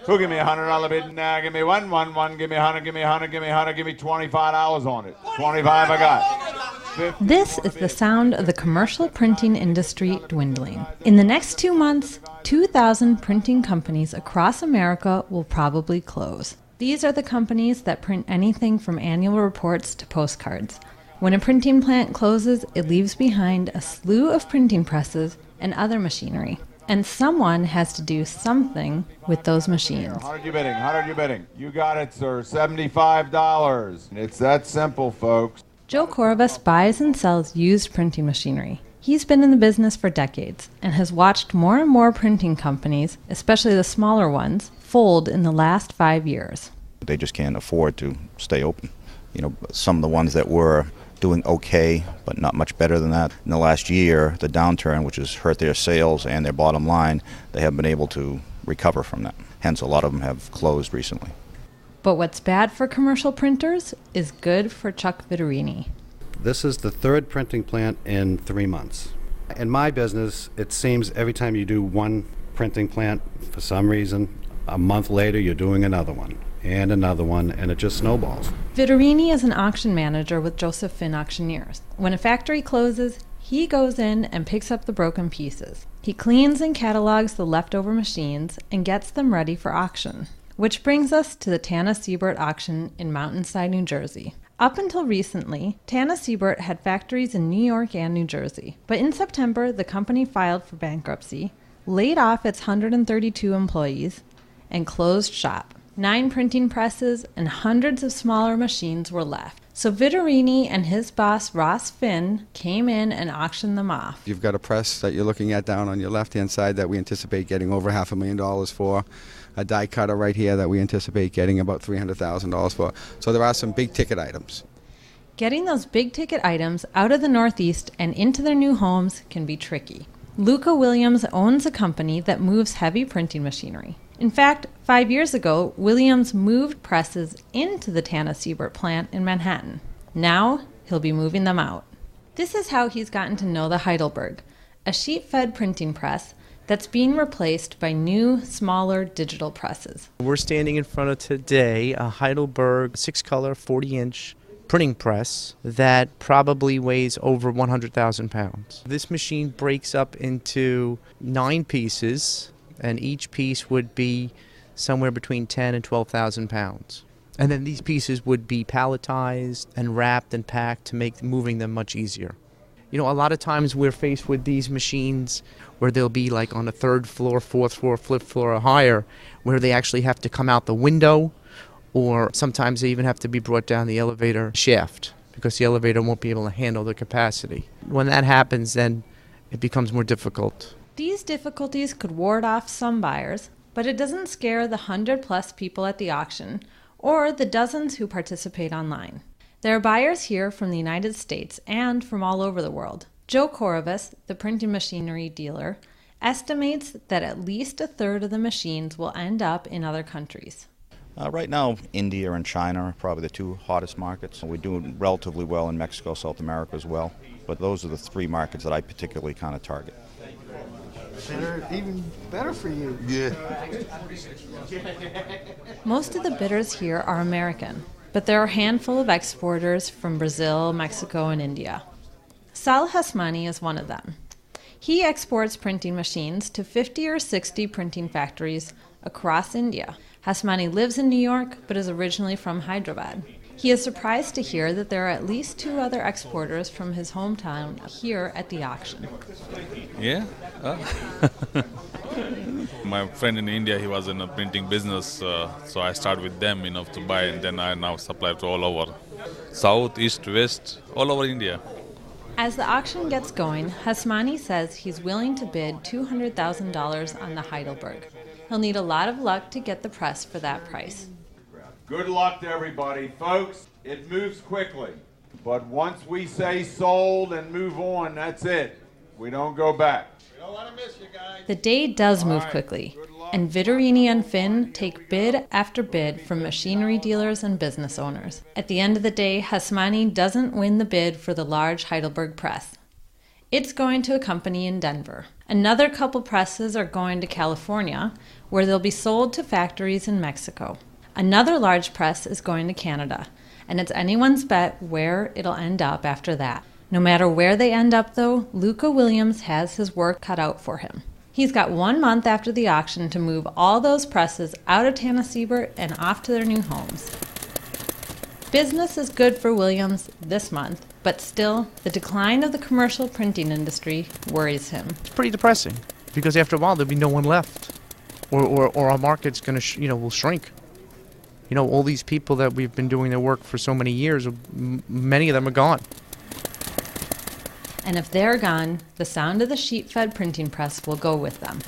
Who give me $100 bid? Nah, give me one, give me 100, give me 100, give me 100, give me $25 on it. 25 I got. This is the sound of the commercial printing industry dwindling. In the next 2 months, 2,000 printing companies across America will probably close. These are the companies that print anything from annual reports to postcards. When a printing plant closes, it leaves behind a slew of printing presses and other machinery. And someone has to do something with those machines. How are you bidding? How are you bidding? You got it, sir. $75. It's that simple, folks. Joe Corvus buys and sells used printing machinery. He's been in the business for decades and has watched more and more printing companies, especially the smaller ones, fold in the last 5 years. They just can't afford to stay open. You know, some of the ones that were doing okay, but not much better than that. In the last year, the downturn, which has hurt their sales and their bottom line, they haven't been able to recover from that. Hence, a lot of them have closed recently. But what's bad for commercial printers is good for Chuck Viterini. This is the third printing plant in 3 months. In my business, it seems every time you do one printing plant, for some reason, a month later you're doing another one, and it just snowballs. Viterini is an auction manager with Joseph Finn Auctioneers. When a factory closes, he goes in and picks up the broken pieces. He cleans and catalogs the leftover machines and gets them ready for auction. Which brings us to the Tana Siebert auction in Mountainside, New Jersey. Up until recently, Tana Siebert had factories in New York and New Jersey. But in September, the company filed for bankruptcy, laid off its 132 employees, and closed shop. 9 printing presses and hundreds of smaller machines were left. So Viterini and his boss, Ross Finn, came in and auctioned them off. You've got a press that you're looking at down on your left-hand side that we anticipate getting over $500,000 for. A die cutter right here that we anticipate getting about $300,000 for. So there are some big ticket items. Getting those big ticket items out of the Northeast and into their new homes can be tricky. Luca Williams owns a company that moves heavy printing machinery. In fact, 5 years ago, Williams moved presses into the Tana Siebert plant in Manhattan. Now, he'll be moving them out. This is how he's gotten to know the Heidelberg, a sheet-fed printing press that's being replaced by new, smaller digital presses. We're standing in front of today a Heidelberg 6-color, 40-inch printing press that probably weighs over 100,000 pounds. This machine breaks up into 9 pieces, and each piece would be somewhere between 10 and 12,000 pounds. And then these pieces would be palletized and wrapped and packed to make moving them much easier. You know, a lot of times we're faced with these machines where they'll be like on a 3rd floor, 4th floor, 5th floor or higher, where they actually have to come out the window, or sometimes they even have to be brought down the elevator shaft because the elevator won't be able to handle the capacity. When that happens, then it becomes more difficult. These difficulties could ward off some buyers, but it doesn't scare the 100+ people at the auction or the dozens who participate online. There are buyers here from the United States and from all over the world. Joe Corvus, the printing machinery dealer, estimates that at least a third of the machines will end up in other countries. Right now, India and China are probably the 2 hottest markets. We're doing relatively well in Mexico, South America as well. But those are the 3 markets that I particularly kind of target. Even better for you. Yeah. Most of the bidders here are American, but there are a handful of exporters from Brazil, Mexico, and India. Sal Hasmani is one of them. He exports printing machines to 50 or 60 printing factories across India. Hasmani lives in New York, but is originally from Hyderabad. He is surprised to hear that there are at least 2 other exporters from his hometown here at the auction. Yeah. My friend in India, he was in a printing business, so I started with them, to buy, and then I now supply to all over. South, East, West, all over India. As the auction gets going, Hasmani says he's willing to bid $200,000 on the Heidelberg. He'll need a lot of luck to get the press for that price. Good luck to everybody, folks. It moves quickly. But once we say sold and move on, that's it. We don't go back. We don't want to miss you guys. The day does move quickly, and Viterini and Finn take bid after bid from machinery dealers and business owners. At the end of the day, Hasmani doesn't win the bid for the large Heidelberg press. It's going to a company in Denver. Another couple presses are going to California, where they'll be sold to factories in Mexico. Another large press is going to Canada, and it's anyone's bet where it'll end up after that. No matter where they end up, though, Luca Williams has his work cut out for him. He's got 1 month after the auction to move all those presses out of Tanasiebert and off to their new homes. Business is good for Williams this month, but still, the decline of the commercial printing industry worries him. It's pretty depressing, because after a while there'll be no one left, or our market's going to, will shrink. All these people that we've been doing their work for so many years, many of them are gone. And if they're gone, the sound of the sheet-fed printing press will go with them.